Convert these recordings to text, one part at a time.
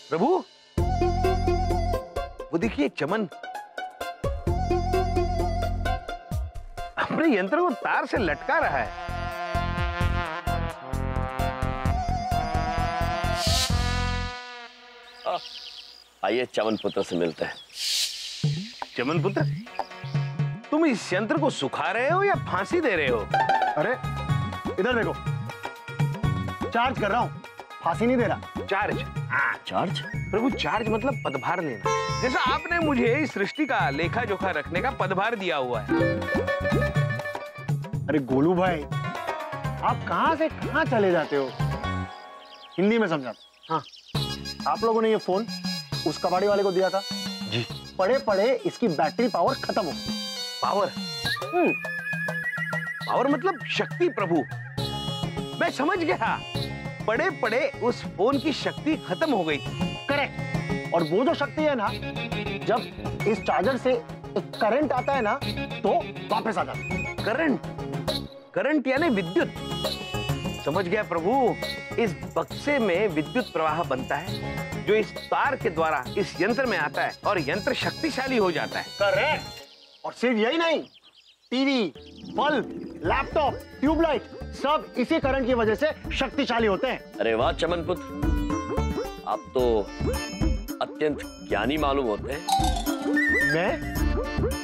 प्रभु, वो देखिए चमन अपने यंत्र को तार से लटका रहा है। आइए चमन पुत्र से मिलते हैं। चमन पुत्र, तुम इस यंत्र को सुखा रहे हो या फांसी दे रहे हो? अरे इधर देखो, चार्ज कर रहा हूँ, फांसी नहीं दे रहा। चार्ज? हाँ चार्ज। प्रभु, चार्ज मतलब पदभार लेना, जैसा आपने मुझे इस सृष्टि का लेखा जोखा रखने का पदभार दिया हुआ है। अरे गोलू भाई, आप कहां से कहां चले जाते हो? हिंदी में समझाता। हाँ, आप लोगों ने ये फोन उस कबाड़ी वाले को दिया था जी। पड़े पड़े इसकी बैटरी पावर खत्म हो गई। पावर? पावर मतलब शक्ति प्रभु, मैं समझ गया। पड़े पड़े उस फोन की शक्ति खत्म हो गई। करेक्ट। और वो जो शक्ति है ना, जब इस चार्जर से एक करंट आता है ना, तो वापस आ जाता है। करंट? करंट यानी विद्युत। समझ गया प्रभु। इस बक्से में विद्युत प्रवाह बनता है जो इस तार के द्वारा इस यंत्र में आता है और यंत्र शक्तिशाली हो जाता है। करेक्ट। और सिर्फ यही नहीं, टीवी, बल्ब, लैपटॉप, ट्यूबलाइट सब इसी करंट की वजह से शक्तिशाली होते हैं। अरे वाह चमन पुत्र, आप तो अत्यंत ज्ञानी मालूम होते हैं। मैं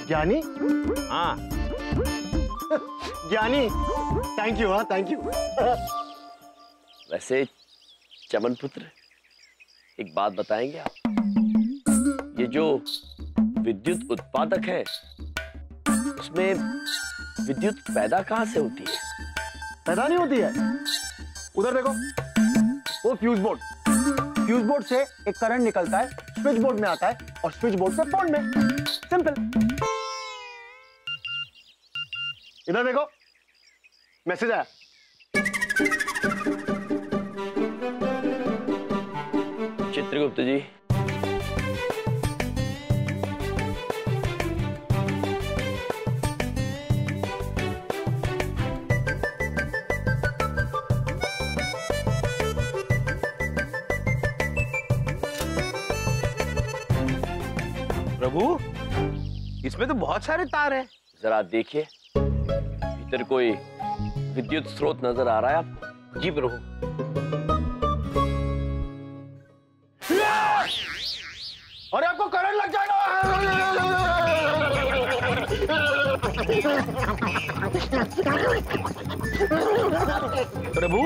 ज्ञानी? हाँ ज्ञानी। Thank you. हाँ थैंक यू। वैसे चमन पुत्र, एक बात बताएंगे आप? ये जो विद्युत उत्पादक है, उसमें विद्युत पैदा कहां से होती है? पैदा नहीं होती है। उधर देखो, वो फ्यूज बोर्ड। फ्यूज बोर्ड से एक करंट निकलता है, स्विच बोर्ड में आता है और स्विच बोर्ड से फोन में। सिंपल। इधर देखो, मैसेज आया। चित्रगुप्त जी, प्रभु, इसमें तो बहुत सारे तार हैं। जरा देखिए, भीतर कोई विद्युत स्रोत नजर आ रहा है आपको? जी प्रभु। अरे आपको करंट लग जाएगा। प्रभु,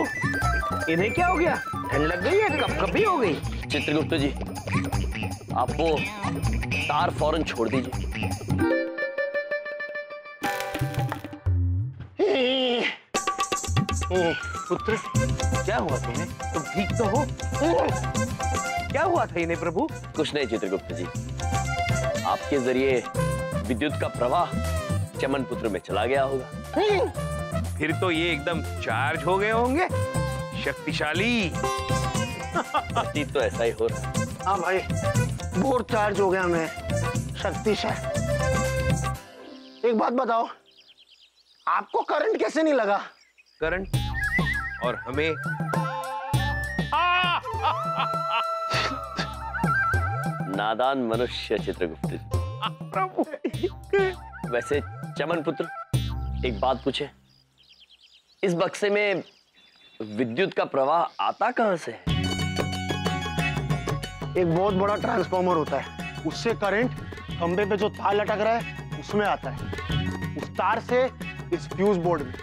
इन्हें क्या हो गया? ठंड लग गई है? कब हो गई? चित्रगुप्त जी, आप वो तार फौरन छोड़ दीजिए। पुत्र, क्या हुआ तुम्हें? तुम ठीक तो हो? क्या हुआ था इन्हें प्रभु? कुछ नहीं चित्रगुप्त जी, आपके जरिए विद्युत का प्रवाह चमन पुत्र में चला गया होगा। फिर तो ये एकदम चार्ज हो गए होंगे, शक्तिशाली। तो ऐसा ही हो रहा है। हाँ भाई, बहुत चार्ज हो गया मैं, शक्तिशाली। एक बात बताओ, आपको करंट कैसे नहीं लगा? करंट? और हमें? नादान मनुष्य चित्रगुप्त जी। प्रभु, वैसे चमन पुत्र, एक बात पूछे, इस बक्से में विद्युत का प्रवाह आता कहां से है? एक बहुत बड़ा ट्रांसफार्मर होता है, उससे करंट खंबे पे जो तार लटक रहा है उसमें आता है। उस तार से इस फ्यूज बोर्ड में,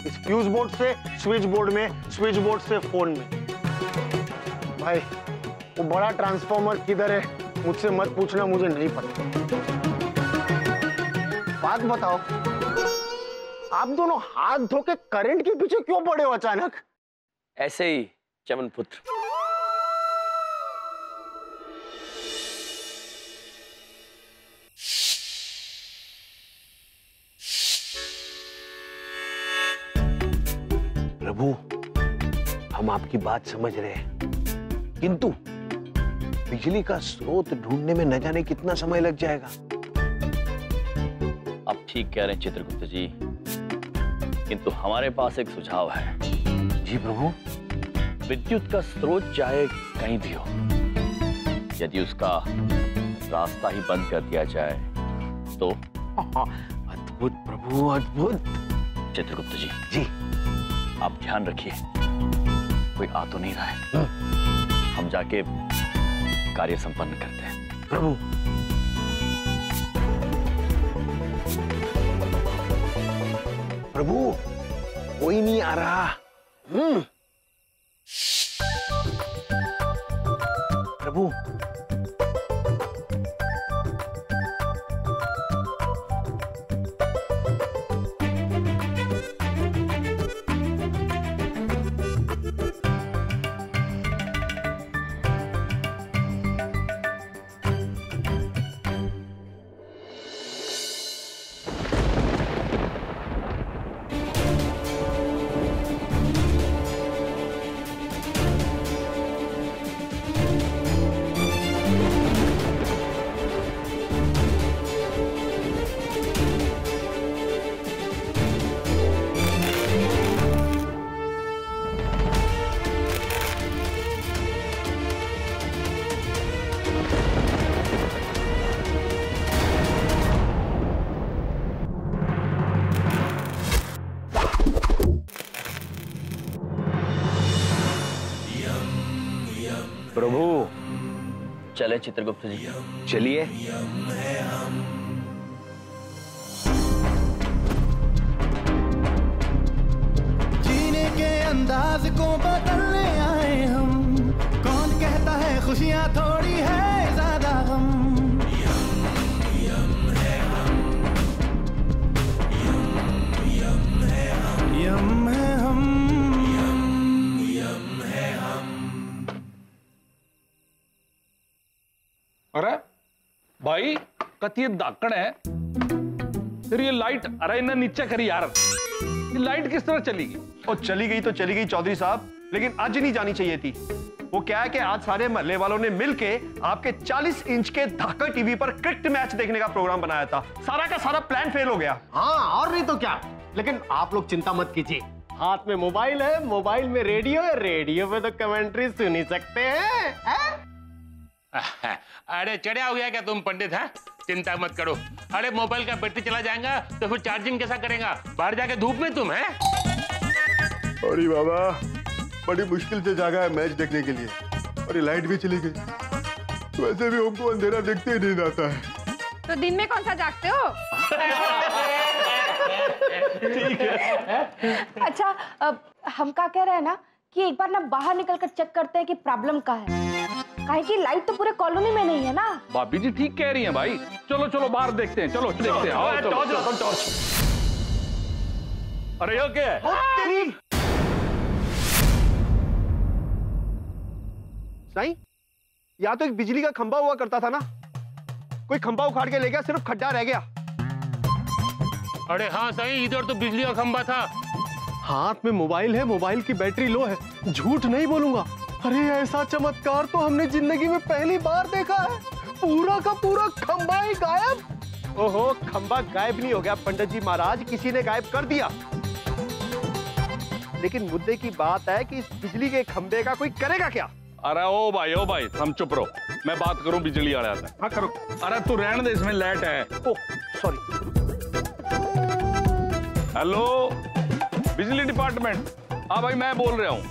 इस फ्यूज बोर्ड से स्विच बोर्ड में, स्विच बोर्ड से फोन में। भाई, वो बड़ा ट्रांसफार्मर किधर है मुझसे मत पूछना, मुझे नहीं पता। बात बताओ, आप दोनों हाथ धो के करंट के पीछे क्यों पड़े हो अचानक? ऐसे ही चमन पुत्र। प्रभु, हम आपकी बात समझ रहे हैं, किंतु बिजली का स्रोत ढूंढने में न जाने कितना समय लग जाएगा। आप ठीक कह रहे हैं चित्रगुप्त जी, किंतु हमारे पास एक सुझाव है। जी प्रभु। विद्युत का स्रोत चाहे कहीं भी हो, यदि उसका रास्ता ही बंद कर दिया जाए तो? अद्भुत प्रभु, अद्भुत। चित्रगुप्त जी, जी आप ध्यान रखिए, कोई आ तो नहीं रहा है। हम जाके कार्य संपन्न करते हैं। प्रभु, प्रभु कोई नहीं आ रहा। प्रभु, प्रभु चले चित्रगुप्त जी, चलिए। जीने के अंदाज को बदलने आए हम, कौन कहता है खुशियां थोड़ी है ज्यादा गम। यम है हम, अरे भाई कती दाकड़ है फिर ये लाइट। अरे इन्हें नीचे करी यार, ये लाइट किस तरह चलेगी? और चली गई तो चली गई चौधरी साहब, लेकिन आज नहीं जानी चाहिए थी। वो क्या है कि आज सारे महल्ले वालों ने मिलके आपके 40 इंच के धाकड़ टीवी पर क्रिकेट मैच देखने का प्रोग्राम बनाया था। सारा का सारा प्लान फेल हो गया। हाँ और नहीं तो क्या, लेकिन आप लोग चिंता मत कीजिए, हाथ में मोबाइल है, मोबाइल में रेडियो है, रेडियो पे तो कमेंट्री सुन ही सकते हैं। अरे चढ़ा हो गया क्या तुम पंडित? है चिंता मत करो। अरे मोबाइल का बैटरी चला जाएगा तो फिर चार्जिंग कैसा करेगा? बाहर जाके धूप में तुम है। अरे बाबा, बड़ी मुश्किल से जागा है मैच देखने के लिए, और ये लाइट भी चली गई। वैसे भी हमको अंधेरा देखते ही नहीं आता है। तो दिन में कौन सा जागते हो? ठीक है। अच्छा, हम क्या कह रहे हैं ना कि एक बार ना बाहर निकलकर चेक करते हैं कि प्रॉब्लम क्या है। काहे कि लाइट तो पूरे कॉलोनी में नहीं है ना। भाभी जी ठीक कह रही हैं भाई। चलो चलो बाहर देखते हैं, चलो देखते हैं। आओ, चलो, टॉर्च। अरे ये क्या है? साईं, या तो एक बिजली का खंभा हुआ करता था ना, कोई खंभा उखाड़ के ले गया, सिर्फ खड्डा रह गया। अरे हाँ सही, इधर तो बिजली का खंभा था। हाथ में मोबाइल है, मोबाइल की बैटरी लो है, झूठ नहीं बोलूंगा। अरे ऐसा चमत्कार तो हमने जिंदगी में पहली बार देखा है। पूरा का पूरा खंभा ही गायब। ओहो, खंभा गायब नहीं हो गया पंडित जी महाराज, किसी ने गायब कर दिया। लेकिन मुद्दे की बात है कि इस बिजली के खंभे का कोई करेगा क्या? अरे ओ भाई हम चुप रहो, मैं बात करूं बिजली वाले से। हाँ करो। अरे तू रहने दे, इसमें लाइट है। Oh sorry. हेलो बिजली डिपार्टमेंट। हाँ भाई मैं बोल रहा हूँ,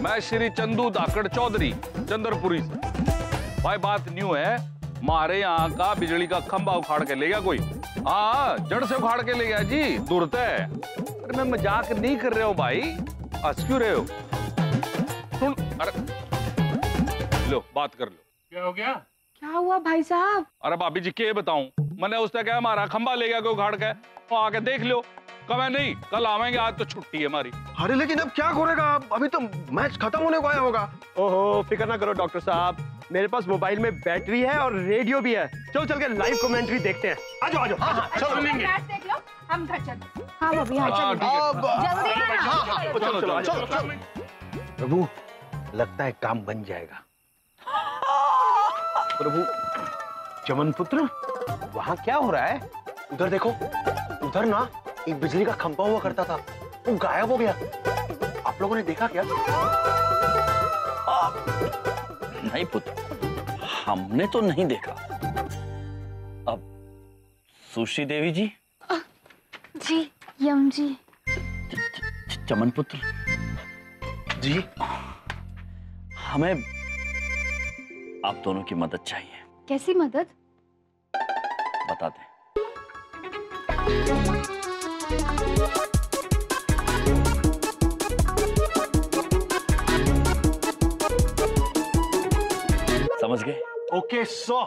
मैं श्री चंदू धाकड़ चौधरी चंद्रपुरी से। भाई बात न्यू है, हमारे यहाँ का बिजली का खंभा उखाड़ के ले गया कोई। हाँ जड़ से उखाड़ के ले गया जी, दूरत है। अरे मैं मजाक नहीं कर रहा हूँ भाई, हंस क्यों रहे हो? सुन, अरे लो बात कर लो। क्या हो गया? क्या हुआ भाई साहब? अरे भाभी जी के बताऊं, मैंने उसने कहा हमारा खंभा ले गया कोई उखाड़ के, तो आके देख लो। कब नहीं, कल आवेंगे, आज तो छुट्टी है हमारी। अरे लेकिन अब क्या करेगा, अभी तो मैच खत्म होने को आया होगा। ओहो फिक्र ना करो डॉक्टर साहब, मेरे पास मोबाइल में बैटरी है और रेडियो भी है। चलो चल के लाइव कमेंट्री देखते हैं। आ जाओ आ जाओ। हाँ, चलो देख लो, हम घर चलते। हाँ भाभी, हाँ जल्दी आना। चलो चलो चलो। प्रभु लगता है काम बन जाएगा। प्रभु चमन पुत्र, वहां क्या हो रहा है? उधर देखो, उधर ना एक बिजली का खंभा हुआ करता था, वो गायब हो गया। आप लोगों ने देखा क्या? नहीं पुत्र, हमने तो नहीं देखा। अब सुश्री देवी जी। जी यम जी। चमन पुत्र जी, हमें आप दोनों की मदद चाहिए। कैसी मदद? बता दें। समझ गए? ओके सो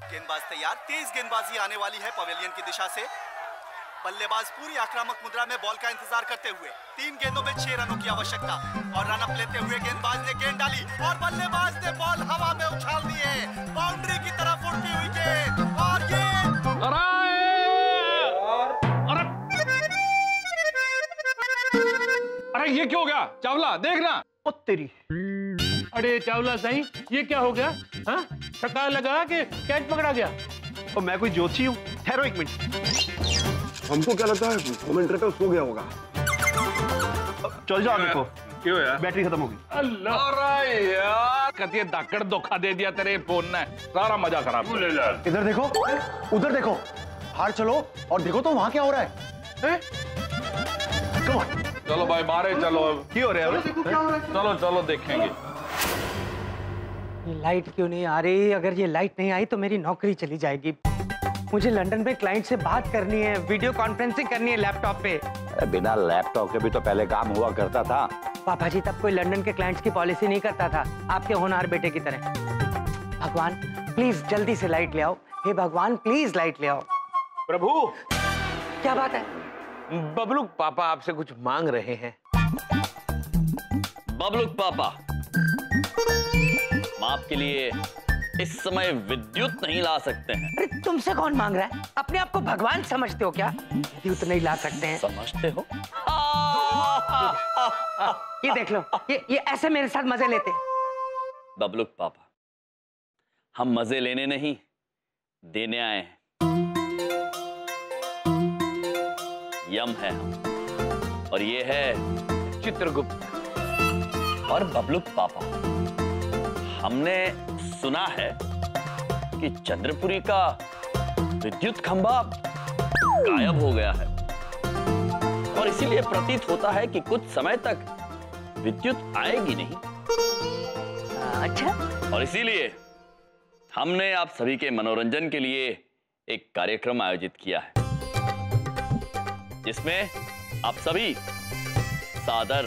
गेंदबाज तैयार, तेज गेंदबाजी आने वाली है पवेलियन की दिशा से। बल्लेबाज पूरी आक्रामक मुद्रा में बॉल का इंतजार करते हुए। 3 गेंदों में 6 रनों की आवश्यकता और रन अप लेते हुए गेंदबाज ने गेंद डाली और बल्लेबाज ने बॉल हवा में उछाल दी है। बाउंड्री की तरफ उड़ती हुई गेंद और ये अरे ये क्या हो गया चावला, देखना। ओ तेरी। अरे चावला साईं, ये क्या हो गया? हाँ, छक्का लगा के कैच पकड़ा गया। और मैं कोई ज्योतिषी हूँ? ठहरो एक मिनट। हमको क्या लगता है कमेंटेटर सो गया होगा। चल जाओ, देखो क्यों यार? बैटरी खत्म होगी। अल्लाह, अरे यार, कतिया दाकड़ धोखा दे दिया तेरे फोन ने, सारा मजा खराब कर दिया। इधर देखो, उधर देखो, बाहर चलो और देखो तो वहां क्या हो रहा है? Come on. चलो भाई मारे चलो। क्यों हो रहा है? चलो चलो देखेंगे। ये लाइट क्यों नहीं आ रही? अगर ये लाइट नहीं आई तो मेरी नौकरी चली जाएगी। मुझे लंदन में क्लाइंट से बात करनी है, वीडियो कॉन्फ्रेंसिंग करनी है लैपटॉप पे। बिना लैपटॉप के भी तो पहले काम हुआ करता था। पापा जी, तब कोई लंदन के क्लाइंट्स की पॉलिसी नहीं करता था, आपके होनहार बेटे की तरह। भगवान प्लीज जल्दी से लाइट ले आओ। हे भगवान प्लीज लाइट ले आओ। प्रभु, क्या बात है? बबलू पापा आपसे कुछ मांग रहे हैं। बबलुक पापा, हम आपके लिए इस समय विद्युत नहीं ला सकते हैं। अरे तुमसे कौन मांग रहा है? अपने आप को भगवान समझते हो क्या? विद्युत नहीं ला सकते हैं। समझते हो? ये देख लो, ये ऐसे मेरे साथ मजे लेते हैं। बबलुक पापा, हम मजे लेने नहीं देने आए हैं। यम है हम, और ये है चित्रगुप्त। और बबलुक पापा, हमने सुना है कि चंद्रपुरी का विद्युत खंभा गायब हो गया है और इसीलिए प्रतीत होता है कि कुछ समय तक विद्युत आएगी नहीं। अच्छा, और इसीलिए हमने आप सभी के मनोरंजन के लिए एक कार्यक्रम आयोजित किया है, जिसमें आप सभी सादर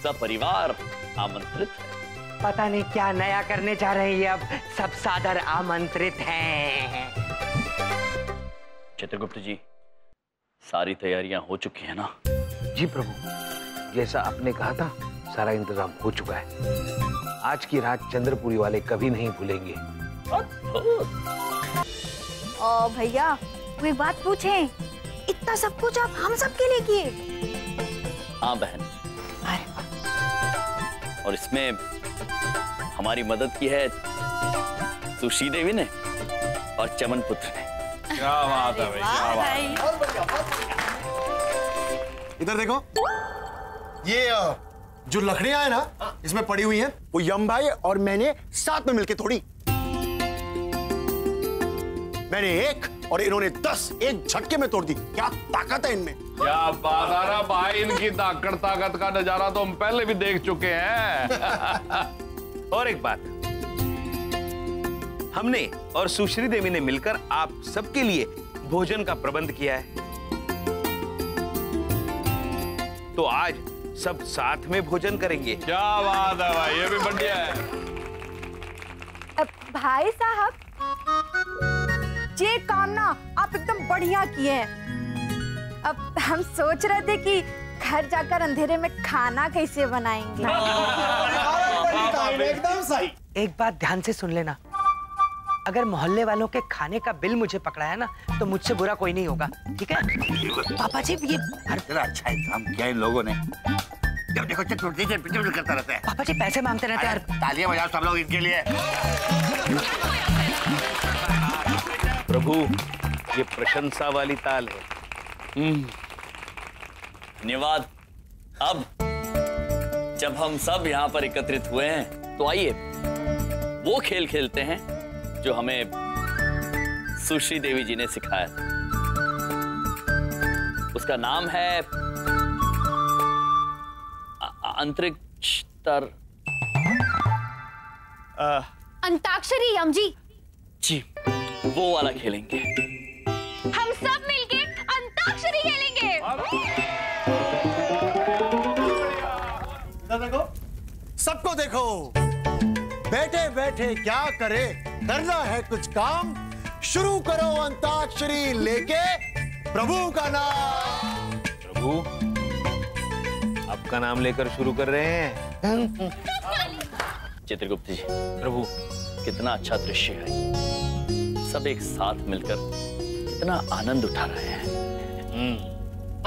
सपरिवार आमंत्रित हैं। पता नहीं क्या नया करने जा रहे हैं, अब सब सादर आमंत्रित हैं। चित्रगुप्त जी, सारी तैयारियां हो चुकी है ना? जी प्रभु, जैसा आपने कहा था सारा इंतजाम हो चुका है। आज की रात चंद्रपुरी वाले कभी नहीं भूलेंगे। ओ भैया, वो एक बात पूछें, इतना सब कुछ आप हम सब के लिए किए? हाँ बहन, और इसमें हमारी मदद की है सुश्री देवी ने और चमन पुत्र ने। क्या बात है भाई, क्या बात है। इधर देखो, ये जो लकड़ियां हैं ना इसमें पड़ी हुई हैं, वो यम भाई और मैंने साथ में मिलके तोड़ी। मैंने 1 और इन्होंने 10 एक झटके में तोड़ दी। क्या ताकत है इनमें! क्या बात है रे भाई, इनकी ताकत का नजारा तो हम पहले भी देख चुके हैं। और एक बात, हमने और सुश्री देवी ने मिलकर आप सबके लिए भोजन का प्रबंध किया है, तो आज सब साथ में भोजन करेंगे। क्या बात है भाई, ये भी बढ़िया है। भाई साहब, ये काम ना आप एकदम बढ़िया किए हैं। अब हम सोच रहे थे कि घर जाकर अंधेरे में खाना कैसे बनाएंगे। एकदम सही। एक बात ध्यान से सुन लेना, अगर मोहल्ले वालों के खाने का बिल मुझे पकड़ाया ना तो मुझसे बुरा कोई नहीं होगा, ठीक है? पापा जी, ये अच्छा इंतजाम किया इन लोगों ने। जब देखो चित्र करता रहता है। पापा जी पैसे मांगते रहते हैं। तालियां बजाओ सब लोग इनके लिए। प्रभु, ये प्रशंसा वाली ताल है। धन्यवाद। अब जब हम सब यहाँ पर एकत्रित हुए हैं तो आइए वो खेल खेलते हैं जो हमें सुश्री देवी जी ने सिखाया था। उसका नाम है अंतरिक्ष तर अंताक्षरी यम जी। जी वो वाला खेलेंगे। हम सब मिलके अंताक्षरी खेलेंगे। देखो, सबको देखो, बैठे बैठे क्या करे, करना है कुछ काम, शुरू करो अंताक्षरी लेके प्रभु का नाम। प्रभु आपका नाम लेकर शुरू कर रहे हैं। चित्रगुप्त जी, प्रभु कितना अच्छा दृश्य है, सब एक साथ मिलकर कितना आनंद उठा रहे हैं।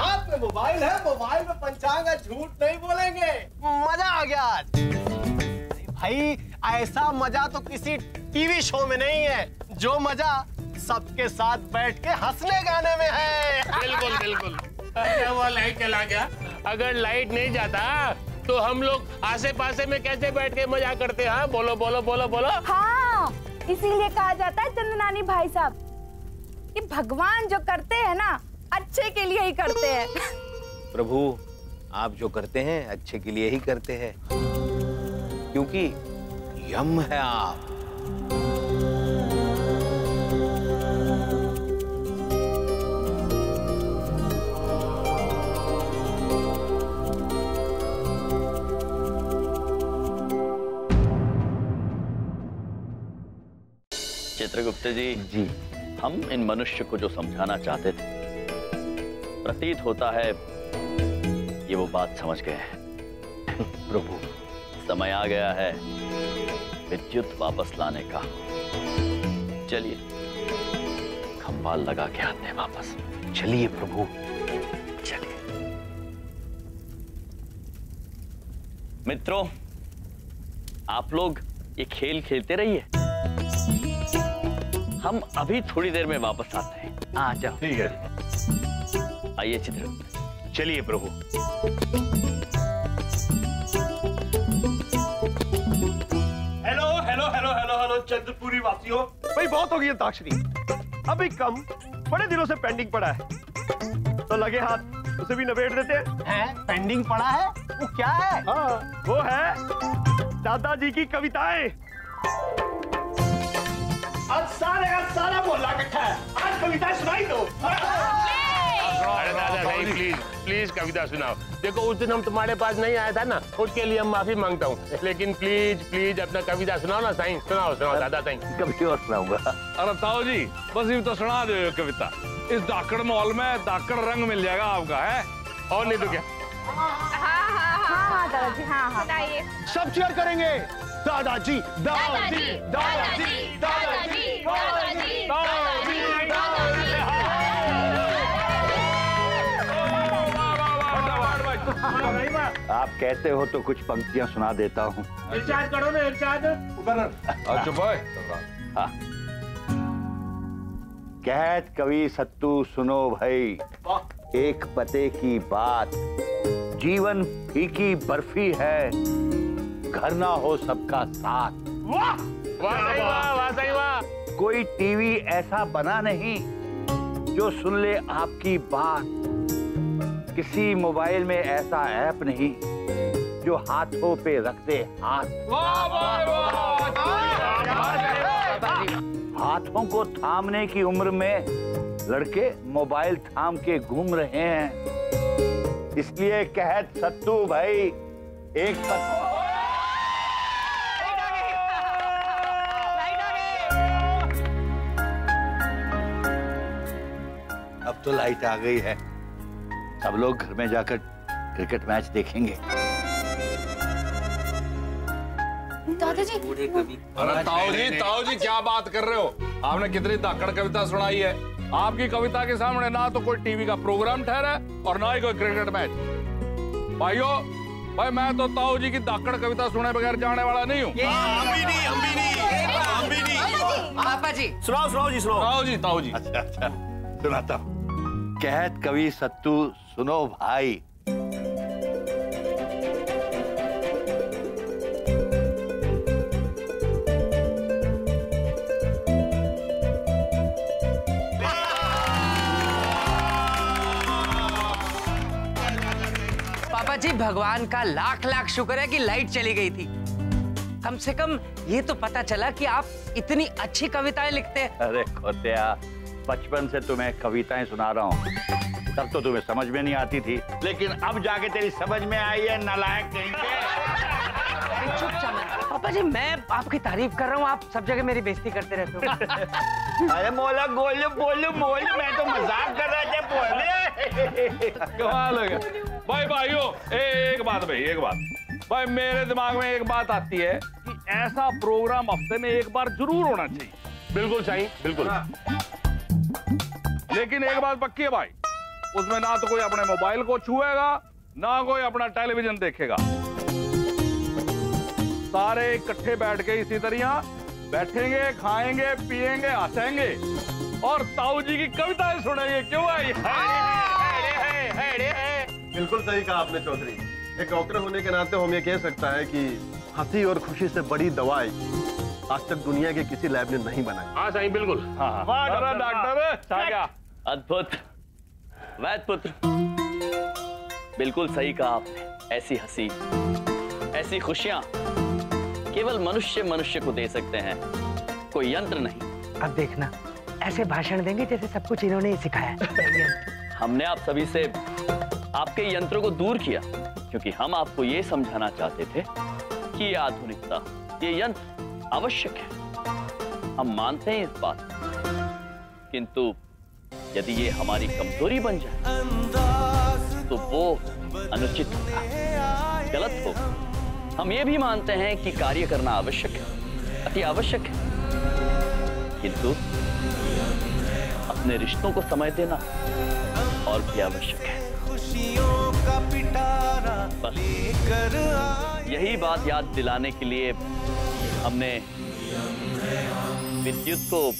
हाथ में मोबाइल है, मोबाइल में पंचांग है, झूठ नहीं बोलेंगे। मजा आ गया आज। भाई ऐसा मजा तो किसी टीवी शो में नहीं है, जो मजा सबके साथ बैठ के हंसने गाने में है। बिल्कुल बिल्कुल। अरे वो लाइट चला गया, अगर लाइट नहीं जाता तो हम लोग आसे पासे में कैसे बैठ के मजा करते हैं? बोलो बोलो बोलो बोलो। हाँ, इसीलिए कहा जाता है चंदनानी भाई साहब कि भगवान जो करते हैं ना अच्छे के लिए ही करते हैं। प्रभु आप जो करते हैं अच्छे के लिए ही करते हैं, क्योंकि यम है आप। चित्रगुप्त जी, हम इन मनुष्य को जो समझाना चाहते थे, प्रतीत होता है ये वो बात समझ गए हैं। प्रभु समय आ गया है विद्युत वापस लाने का। चलिए खंभा लगा के आते हैं वापस। चलिए प्रभु चलिए। मित्रों, आप लोग ये खेल खेलते रहिए, हम अभी थोड़ी देर में वापस आते हैं। आ जाओ। ठीक है, आइए चित्र। चलिए प्रभु। Hello hello hello hello hello Chandrapuri वासियों, भाई बहुत हो गई अंताक्षरी, अभी कम बड़े दिनों से पेंडिंग पड़ा है, तो लगे हाथ उसे भी नवेड़ देते हैं। पेंडिंग पड़ा है? वो क्या है? हाँ, वो है दादाजी की कविताएं। आज सारे का सारा मोहल्ला इकट्ठा है, आज कविताएं सुनाई दो। अरे दादा भाई प्लीज प्लीज कविता सुनाओ। देखो उस दिन हम तुम्हारे पास नहीं आया था ना, उसके लिए हम माफी मांगता हूँ, लेकिन प्लीज प्लीज अपना कविता सुनाओ ना साईं। सुनाओ सुनाओ दादा साईं। कभी और सुनाऊंगा। अरे ताऊ जी बस ये तो सुना दो कविता। इस दाकड़ मॉल में दाकड़ रंग मिल जाएगा आपका, है और नहीं तो क्या। हाँ दादाजी, हाँ सुनाइए। सब चेयर करेंगे। दादाजी दादाजी दादाजी दादाजी दादाजी दादाजी। आप कहते हो तो कुछ पंक्तियां सुना देता हूँ। इरशाद करो ना, इरशाद। चुप हाँ। कहत कवि सत्तू सुनो भाई, एक पते की बात, जीवन फीकी बर्फी है, घर ना हो सबका साथ। वाह वाह वाह सही वाह। कोई टीवी ऐसा बना नहीं जो सुन ले आपकी बात, किसी मोबाइल में ऐसा ऐप नहीं जो हाथों पे रख दे हाथ। हाथों को थामने की उम्र में लड़के मोबाइल थाम के घूम रहे हैं, इसलिए कहत सत्तू भाई एक अब तो लाइट आ गई है, सब लोग घर में जाकर क्रिकेट मैच देखेंगे। दादाजी। अरे ताऊ जी क्या बात कर रहे हो? आपने कितनी दाकड़ कविता सुनाई है। आपकी कविता के सामने ना तो कोई टीवी का प्रोग्राम ठहरा और ना ही कोई क्रिकेट मैच। भाइयों, भाई मैं तो ताऊ जी की दाकड़ कविता सुने बगैर जाने वाला नहीं हूँ। पापा जी सुनाओ सुनाओ जी सुनाओ। ताऊ जी ताऊ जी। अच्छा अच्छा सुनाता हूँ। कहत कवि सत्तू सुनो भाई, भगवान का लाख लाख शुक्र है कि लाइट चली गई थी। कम से कम ये तो पता चला कि आप इतनी अच्छी कविताएं लिखते हैं। अरे खोतिया, बचपन से तुम्हें कविताएं सुना रहा हूँ, तब तो तुम्हें समझ में नहीं आती थी, लेकिन अब जाके तेरी समझ में आई है, नालायक कहीं के। चुपचाप पापा जी, मैं आपकी तारीफ कर रहा हूँ, आप सब जगह मेरी बेइज्जती करते रहते हो। अरे बोलो बोलो बोलो बोलो, मैं तो मजाक कर रहा था, बोले। कमाल हो गया। भाई भाइयों, एक बात भाई मेरे दिमाग में एक बात आती है कि ऐसा प्रोग्राम हफ्ते में एक बार जरूर होना चाहिए। बिल्कुल सही, बिल्कुल। लेकिन एक बात पक्की है भाई, उसमें ना तो कोई अपने मोबाइल को छुएगा, ना कोई अपना टेलीविजन देखेगा। सारे इकट्ठे बैठ के इसी तरह बैठेंगे, खाएंगे, पिएंगे, हंसेंगे और ताऊ जी की कविताएं सुनेंगे। क्यों भाई? बिल्कुल सही कहा आपने चौधरी। एक डॉक्टर होने के नाते हम ये कह सकता है कि हंसी और खुशी से बड़ी दवाई आज तक दुनिया के किसी लैब ने नहीं बनाई। हाँ सही, बिल्कुल। वाह डॉक्टर, अद्भुत। वैद्य पुत्र, बिल्कुल सही कहा आपने। ऐसी हंसी, ऐसी खुशियां केवल मनुष्य को दे सकते हैं, कोई यंत्र नहीं। अब देखना, ऐसे भाषण देंगे जैसे सब कुछ इन्होंने ही सिखाया है। हमने आप सभी से आपके यंत्रों को दूर किया क्योंकि हम आपको ये समझाना चाहते थे कि ये आधुनिकता, ये यंत्र आवश्यक है। हम मानते हैं इस बात, किंतु यदि ये हमारी कमजोरी बन जाए तो वो अनुचित होगा, गलत होगा। हम ये भी मानते हैं कि कार्य करना आवश्यक है, अति आवश्यक है, किंतु अपने रिश्तों को समय देना और भी आवश्यक है। बस यही बात याद दिलाने के लिए हमने विद्युत को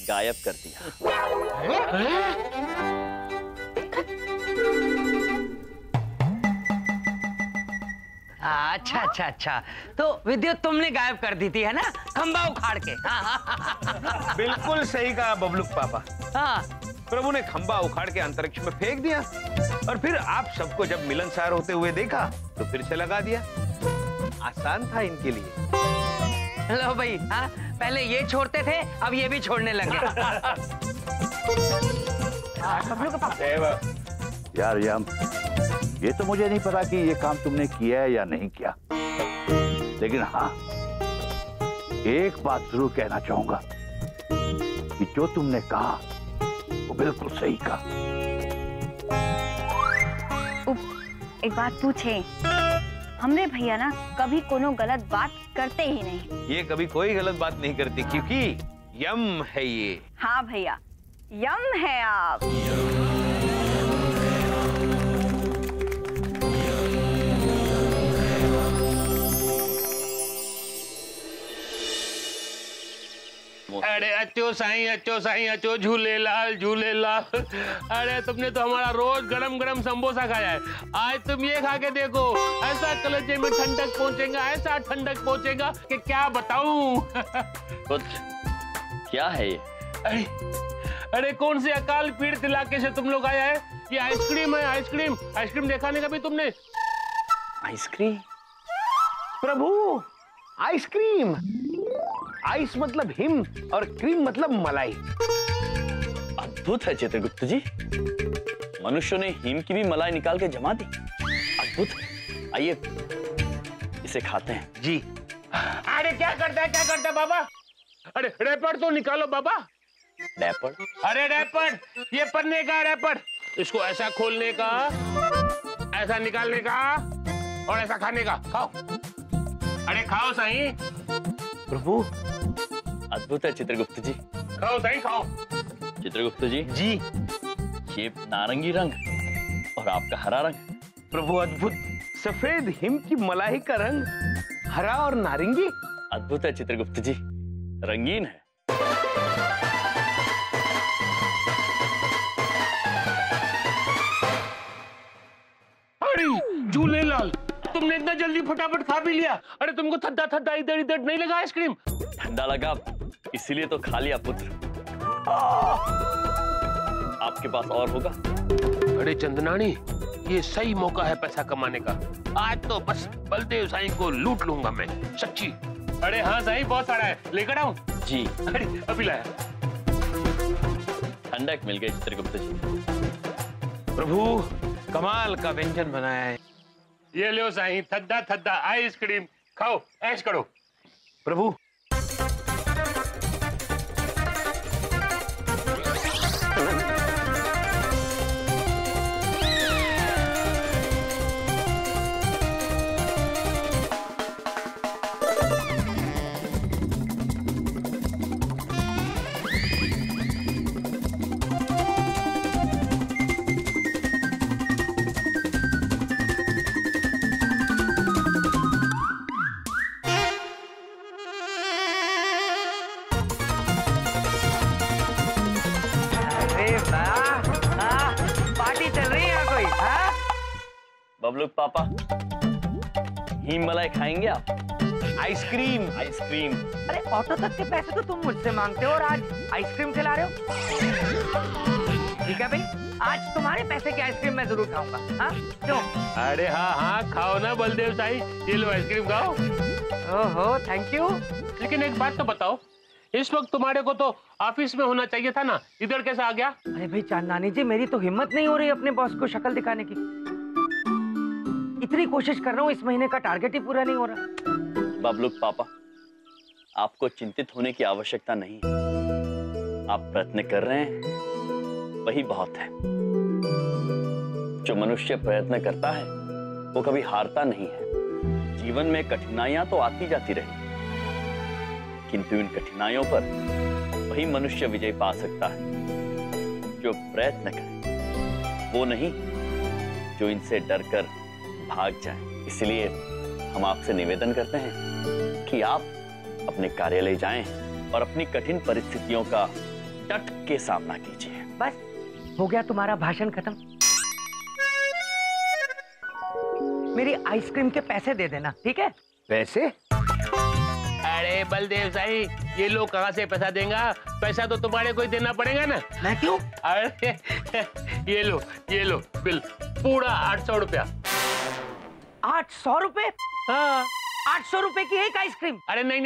गायब कर दिया। अच्छा अच्छा अच्छा, तो विद्युत तुमने गायब कर दी थी, है ना, खंबा उखाड़ के। बिल्कुल सही कहा बबलूक पापा। हाँ, प्रभु ने खंबा उखाड़ के अंतरिक्ष में फेंक दिया और फिर आप सबको जब मिलनसार होते हुए देखा तो फिर से लगा दिया। आसान था इनके लिए। लो भाई, हाँ, पहले ये छोड़ते थे, अब ये भी छोड़ने लगे। यार ये तो मुझे नहीं पता कि ये काम तुमने किया है या नहीं किया, लेकिन हाँ, एक बात जरूर कहना चाहूंगा कि जो तुमने कहा वो बिल्कुल सही कहा। एक बात पूछे, हमरे भैया ना कभी कोनो गलत बात करते ही नहीं। ये कभी कोई गलत बात नहीं करती क्योंकि यम है ये। हाँ भैया, यम है आप। अरे अच्छो साईं अच्छो, झूलेलाल झूलेलाल। अरे तुमने तो हमारा रोज गरम गरम समोसा खाया है, आज तुम ये खा के देखो, ऐसा कलेजे में ठंडक पहुंचेगा, ऐसा ठंडक पहुंचेगा कि क्या बताऊं। क्या है ये? अरे कौन से अकाल पीड़ित इलाके से तुम लोग आया है? ये आइसक्रीम है, आइसक्रीम। आइसक्रीम देखा नहीं कभी तुमने? आइसक्रीम? प्रभु, आइसक्रीम। आइस मतलब हिम और क्रीम मतलब मलाई। अद्भुत है चित्रगुप्त जी, मनुष्यों ने हिम की भी मलाई निकाल के जमा दी। अद्भुत। आइए इसे खाते हैं। जी। अरे क्या करता है बाबा? अरे रैपर तो निकालो बाबा। रैपर? अरे रैपर, ये पन्ने का रैपर। इसको ऐसा खोलने का, ऐसा निकालने का और ऐसा खाने का। खाओ, अरे खाओ साईं। प्रभु, अद्भुत है चित्रगुप्त जी। खाओ साईं, खाओ। चित्रगुप्त जी। जी। ये नारंगी रंग और आपका हरा रंग। प्रभु अद्भुत, सफेद हिम की मलाई का रंग हरा और नारंगी। अद्भुत है चित्रगुप्त जी, रंगीन है। अरे झूलेलाल, तुमने इतना जल्दी फटाफट खा भी लिया। अरे तुमको ठंडा ठंडा इधर इधर नहीं लगा आइसक्रीम? ठंडा लगा इसीलिए तो खा लिया पुत्र। आपके पास और होगा? अरे चंदनानी, ये सही मौका है पैसा कमाने का। आज तो बस बलदेव साईं को लूट लूंगा मैं, सच्ची। अरे हाँ साईं, बहुत सारा है, लेकर आऊं? जी। अरे अभी लाया। ठंडक मिल गई चित्रगुप्त जी। प्रभु कमाल का व्यंजन बनाया है। ये लो साईं, थद्दा थद्दा आइसक्रीम खाओ, ऐश करो। प्रभु बबलू पापा, हिम मलाई खाएंगे आप? आइसक्रीम। आइसक्रीम। अरे ऑटो तक के पैसे तो तुम मुझसे मांगते हो और आज आइसक्रीम खिला रहे हो। ठीक है भाई, आज तुम्हारे पैसे की आइसक्रीम मैं जरूर खाऊंगा। हाँ क्यों? अरे हाँ हाँ खाओ ना बलदेव साईं, ये लो आइसक्रीम खाओ। ओहो थैंक यू। लेकिन एक बात तो बताओ, इस वक्त तुम्हारे को तो ऑफिस में होना चाहिए था ना, इधर कैसे आ गया? अरे भाई चांदनी जी, मेरी तो हिम्मत नहीं हो रही अपने बॉस को शक्ल दिखाने की। इतनी कोशिश कर रहा हूँ, इस महीने का टारगेट ही पूरा नहीं हो रहा। बबलू पापा, आपको चिंतित होने की आवश्यकता नहीं। आप प्रयत्न कर रहे हैं, वही बहुत है। जो मनुष्य प्रयत्न करता है वो कभी हारता नहीं है। जीवन में कठिनाइयां तो आती जाती रही, किंतु इन कठिनाइयों पर वही मनुष्य विजय पा सकता है जो प्रयत्न करे, वो नहीं जो इनसे डरकर भाग जाए। इसलिए हम आपसे निवेदन करते हैं कि आप अपने कार्यालय जाएं और अपनी कठिन परिस्थितियों का डट के सामना कीजिए। बस हो गया तुम्हारा भाषण खत्म। मेरी आइसक्रीम के पैसे दे देना, ठीक है? पैसे? अरे बलदेव साईं, ये लोग कहाँ से पैसा देगा? पैसा तो तुम्हारे को ही देना पड़ेगा ना। मैं क्यों? अरे ये लो बिल, पूरा 800 रुपया। 800 रुपए? हाँ। 800 रुपए की एक आइसक्रीम? अरे नहीं,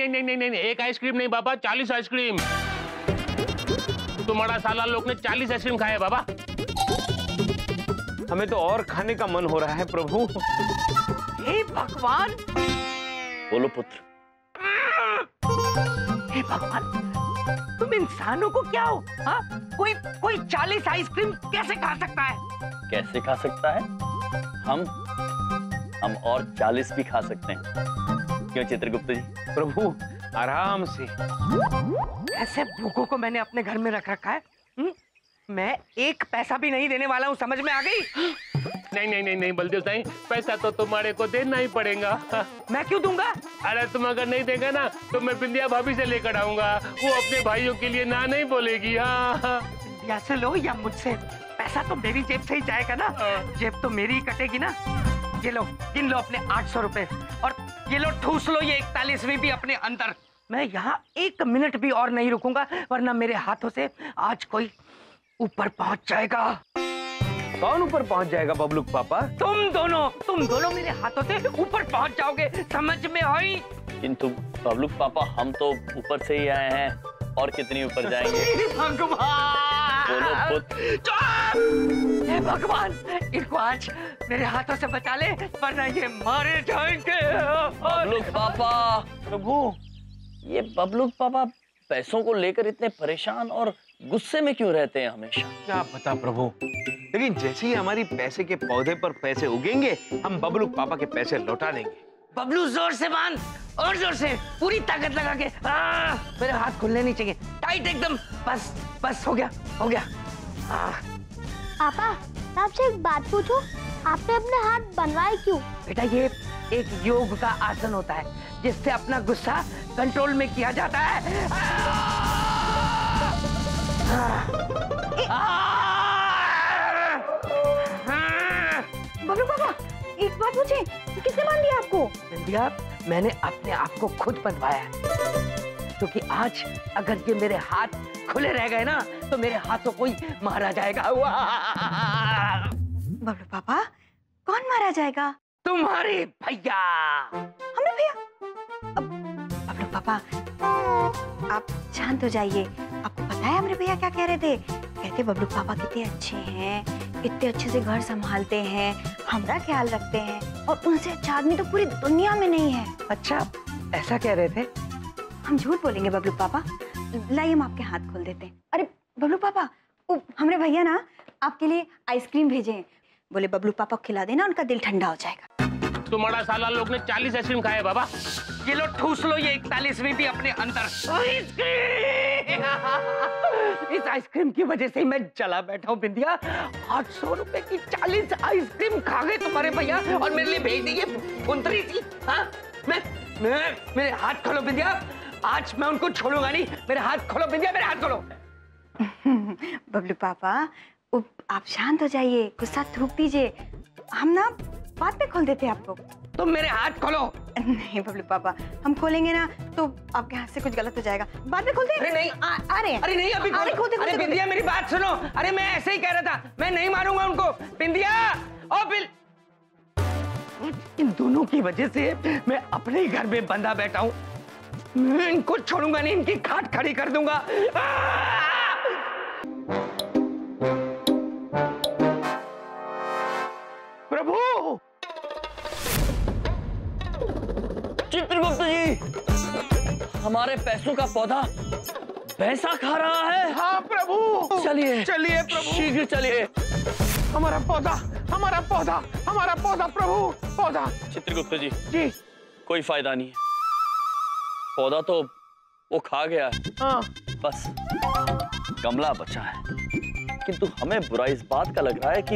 एक आइसक्रीम नहीं बाबा, 40 आइसक्रीम। तुम्हारा साला लोग ने 40 आइसक्रीम खाया बाबा। हमें तो और खाने का मन हो रहा है प्रभु। हे भगवान! बोलो पुत्र। हे भगवान, तुम इंसानों को क्या हो? हाँ? कोई 40 आइसक्रीम कैसे खा सकता है? कैसे खा सकता है? हम और 40 भी खा सकते हैं। क्यों चित्रगुप्त जी? प्रभु आराम से। ऐसे भूखों को मैंने अपने घर में रख रखा है। मैं एक पैसा भी नहीं देने वाला हूँ, समझ में आ गई? नहीं बलदेव साईं, पैसा तो तुम्हारे को देना ही पड़ेगा। मैं क्यों दूंगा? अरे तुम अगर नहीं देगा ना तो मैं बिंदिया भाभी से लेकर आऊंगा, वो अपने भाइयों के लिए ना नहीं बोलेगी। हाँ बिंदिया से लो या मुझसे, पैसा तो मेरी जेब से ही जाएगा ना। जेब तो मेरी ही कटेगी ना। ये लो, गिन लो अपने 800 रुपए और ये लो ठूस लो ये 41वीं भी अपने अंदर। मैं यहाँ 1 मिनट भी और नहीं रुकूंगा, वरना मेरे हाथों से आज कोई ऊपर पहुंच जाएगा। कौन ऊपर पहुंच जाएगा बबलू पापा? तुम दोनों मेरे हाथों से ऊपर पहुंच जाओगे, समझ में आई? किंतु बबलू पापा, हम तो ऊपर से ही आए हैं, और कितनी ऊपर जाएंगे? भगवान! बोलो पुत्र। चुप! हे भगवान, इनको आज मेरे हाथों से बचा ले, वरना ये मारे जाएंगे। बबलू पापा। प्रभु, ये बबलू पापा पैसों को लेकर इतने परेशान और गुस्से में क्यों रहते हैं हमेशा? क्या पता प्रभु, लेकिन जैसे ही हमारी पैसे के पौधे पर पैसे उगेंगे, हम बबलू पापा के पैसे लौटा देंगे। बबलू जोर से बांध, और जोर से, पूरी ताकत लगा के। मेरे हाथ खुलने नहीं चाहिए, टाइट एकदम। बस हो गया। पापा, आपसे एक बात पूछूं? आपने अपने हाथ बनवाए क्यों? बेटा, ये एक योग का आसन होता है जिससे अपना गुस्सा कंट्रोल में किया जाता है। बबलू पापा, एक बात पूछे, किसने बांध दिया आपको? बिंदिया, मैंने अपने आप को खुद बंधवाया है, क्योंकि आज अगर ये मेरे हाथ खुले रह गए ना तो मेरे हाथों को ही मारा जाएगा। बबलू पापा, कौन मारा जाएगा? तुम्हारे भैया। हमरे भैया? अब बबलू पापा आप शांत हो जाइए। आपको पता है हमरे भैया क्या कह रहे थे? कहते बबलू पापा कितने अच्छे हैं, इतने अच्छे से घर संभालते हैं, हमारा ख्याल रखते हैं और उनसे अच्छा आदमी तो पूरी दुनिया में नहीं है। अच्छा ऐसा कह रहे थे? हम झूठ बोलेंगे बबलू पापा। लाइए हम आपके हाथ खोल देते हैं। अरे बबलू पापा हमरे भैया ना आपके लिए आइसक्रीम भेजे हैं। बोले बबलू पापा को खिला देना, उनका दिल ठंडा हो जाएगा। तुम्हारा साला लोग ने 40 आइसक्रीम खाए बाबा। ये लो ठूस लो ये 41वीं भी अपने अंदर। इस आइसक्रीम की वजह से ही मैं जला बैठा हूँ बिंदिया। 800 रुपए की 40 आइसक्रीम खा गए तुम्हारे भैया और मेरे लिए भेज दी ये फुंतरी सी। हाँ मेरे हाथ खोलो बिंदिया, आज मैं उनको छोड़ूंगा नहीं। मेरे हाथ खोलो बिंदिया, मेरे हाथ खोलो। बबलू पापा आप शांत हो जाइए, गुस्सा थूक दीजिए। हम ना बाद में खोल देते हैं आपको। तुम मेरे हाथ खोलो। नहीं बबलू पापा हम खोलेंगे ना तो आपके हाथ से कुछ गलत हो जाएगा, बाद में खोलते हैं। अरे नहीं अरे नहीं अभी अरे बिंदिया मेरी बात सुनो। अरे मैं ऐसे ही कह रहा था, मैं नहीं मारूंगा उनको। बिंदिया ओ बिल, इन दोनों की वजह से मैं अपने ही घर में बंधा बैठा हूँ। मैं इनको छोड़ूंगा नहीं, इनकी खाट खड़ी कर दूंगा। प्रभु चित्रगुप्त जी, हमारे पैसों का पौधा भैंसा खा रहा है। हाँ प्रभु। चलिए चलिए प्रभु, शीघ्र चलिए। हमारा पौधा हमारा पौधा हमारा पौधा प्रभु, पौधा। चित्रगुप्त जी जी कोई फायदा नहीं है, पौधा तो वो खा गया है। हाँ। बस गमला बचा है, किंतु हमें बुरा इस बात का लग रहा है कि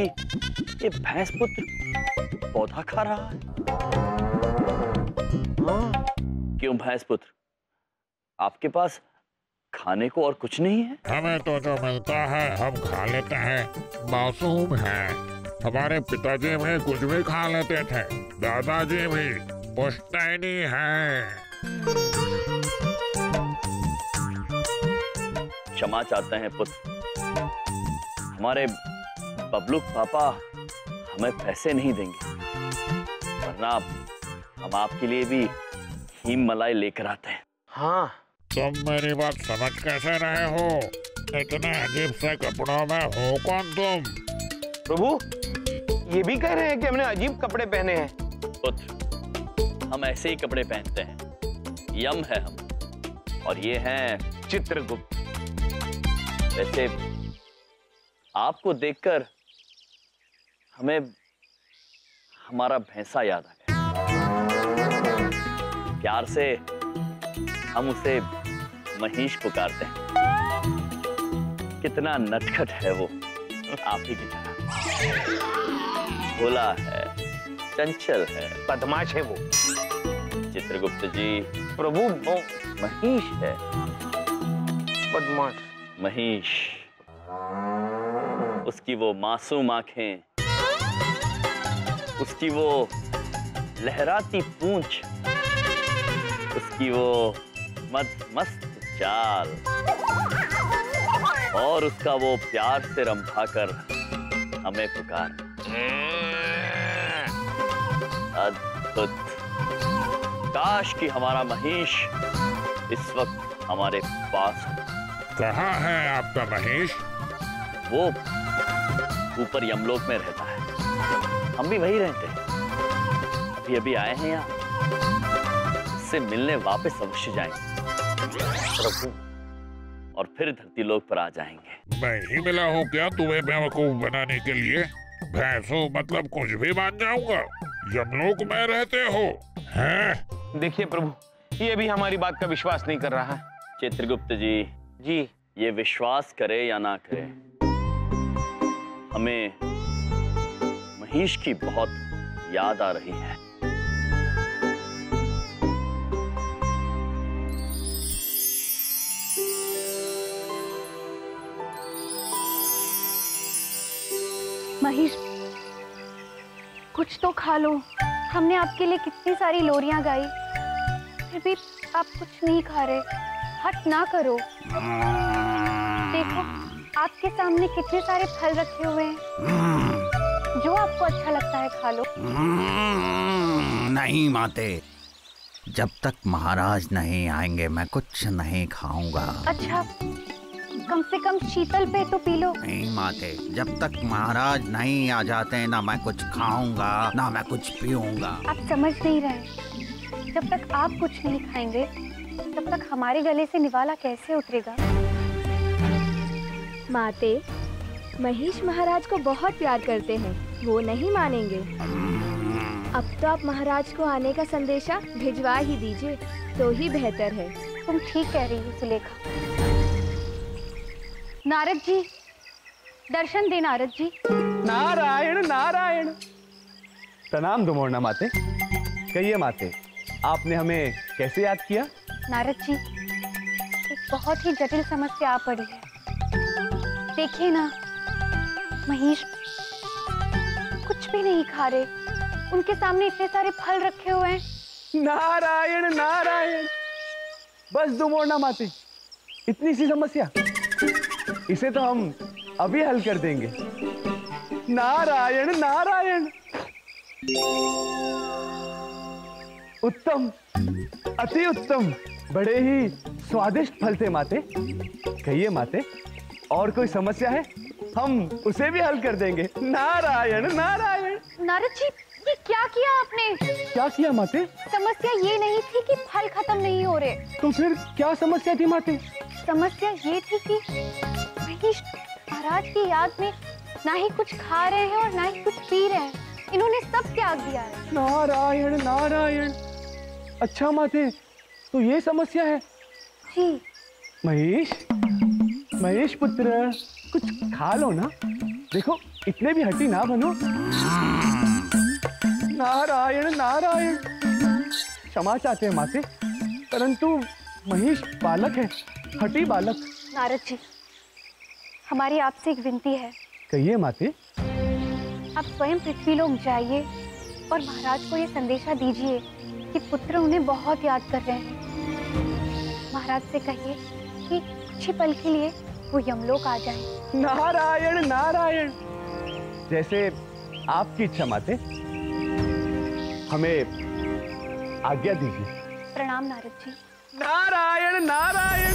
ये भैंस पुत्र पौधा खा रहा है। हाँ। क्यों भैंस पुत्र, आपके पास खाने को और कुछ नहीं है? हमें तो जो मिलता है हम खा लेते हैं, मासूम है। हमारे पिताजी भी कुछ भी खा लेते थे, दादाजी भी पुश्तैनी है। क्षमा चाहते हैं पुत्र, हमारे बबलू पापा हमें पैसे नहीं देंगे, वरना हम आपके लिए भी हीम मलाई लेकर आते हैं। हाँ। तुम मेरी बात समझ कैसे रहे हो? इतने अजीब से कपड़ों में हो कौन तुम? प्रभु ये भी कह रहे हैं कि हमने अजीब कपड़े पहने हैं। पुत्र हम ऐसे ही कपड़े पहनते हैं, यम है हम, और ये हैं चित्रगुप्त। वैसे आपको देखकर हमें हमारा भैंसा याद आ गया। प्यार से हम उसे महीश पुकारते हैं। कितना नटखट है वो, आप ही की तरह। भोला है, चंचल है, बदमाश है वो। चित्रगुप्त जी प्रभु वो महीश है, बदमाश महीश। उसकी वो मासूम आंखें, उसकी वो लहराती पूंछ, उसकी वो मस्त चाल और उसका वो प्यार से रंभाकर हमें पुकार। अद्भुत। काश कि हमारा महेश इस वक्त हमारे पास हो। कहाँ है आपका महेश? वो ऊपर यमलोक में रहता है, हम भी वही रहते हैं। अभी अभी आए हैं यहाँ, उससे मिलने वापस अवश्य जाएंगे प्रभु, और फिर धरती लोक पर आ जाएंगे। मैं ही मिला हूँ क्या तुम्हें बेवकूफ बनाने के लिए? भैंसो मतलब कुछ भी मान जाऊंगा। यमलोक में रहते हो हैं? देखिए प्रभु, ये भी हमारी बात का विश्वास नहीं कर रहा है। चित्रगुप्त जी जी ये विश्वास करे या ना करे, हमें महीश की बहुत याद आ रही है। महेश कुछ तो खा लो, हमने आपके लिए कितनी सारी लोरियां गाई, फिर भी आप कुछ नहीं खा रहे। हट ना करो, देखो आपके सामने कितने सारे फल रखे हुए हैं, जो आपको अच्छा लगता है खा लो। नहीं माते, जब तक महाराज नहीं आएंगे मैं कुछ नहीं खाऊंगा। अच्छा, कम से कम शीतल पे तो पी लो। नहीं माते, जब तक महाराज नहीं आ जाते ना मैं कुछ खाऊंगा ना मैं कुछ पीऊंगा। आप समझ नहीं रहे, जब तक आप कुछ नहीं खाएंगे तब तक हमारे गले से निवाला कैसे उतरेगा। माते, महेश महाराज को बहुत प्यार करते हैं, वो नहीं मानेंगे। अब तो आप महाराज को आने का संदेशा भिजवा ही दीजिए तो ही बेहतर है। तुम ठीक कह रही हो सुलेखा। नारद जी, दर्शन दे नारद जी। नारायण नारायण। प्रणाम दुमोरना माते। कहिए माते, आपने हमें कैसे याद किया? नारद जी, एक बहुत ही जटिल समस्या आ पड़ी है। देखिए ना, महेश कुछ भी नहीं खा रहे, उनके सामने इतने सारे फल रखे हुए हैं। नारायण नारायण। बस दुमोरना माते, इतनी सी समस्या, इसे तो हम अभी हल कर देंगे। नारायण नारायण। उत्तम, अति उत्तम, बड़े ही स्वादिष्ट फल थे माते। कहिए माते, और कोई समस्या है? हम उसे भी हल कर देंगे। नारायण नारायण। नारद जी, ये क्या किया आपने? क्या किया माते? समस्या ये नहीं थी कि फल खत्म नहीं हो रहे। तो फिर क्या समस्या थी माते? समस्या ये थी कि महेश महाराज की याद में ना ही कुछ खा रहे हैं और ना ही कुछ पी रहे हैं। इन्होंने सब त्याग दिया है। नारायण नारायण। अच्छा माते, तो ये समस्या है? जी। महेश, महेश पुत्र, कुछ खा लो ना। देखो, इतने भी हठी ना बनो। नारायण नारायण। क्षमा चाहते हैं माते, परंतु महेश बालक है, हठी बालक। नारद जी, हमारी आपसे एक विनती है। कहिए माते। आप स्वयं पृथ्वीलोक जाइए और महाराज को ये संदेशा दीजिए कि पुत्र उन्हें बहुत याद कर रहे हैं। महाराज से कहिए कि कुछ ही पल के लिए वो यमलोक आ जाए। नारायण नारायण। जैसे आपकी इच्छा माते, हमें आज्ञा दीजिए। प्रणाम नारद जी। नारायण नारायण।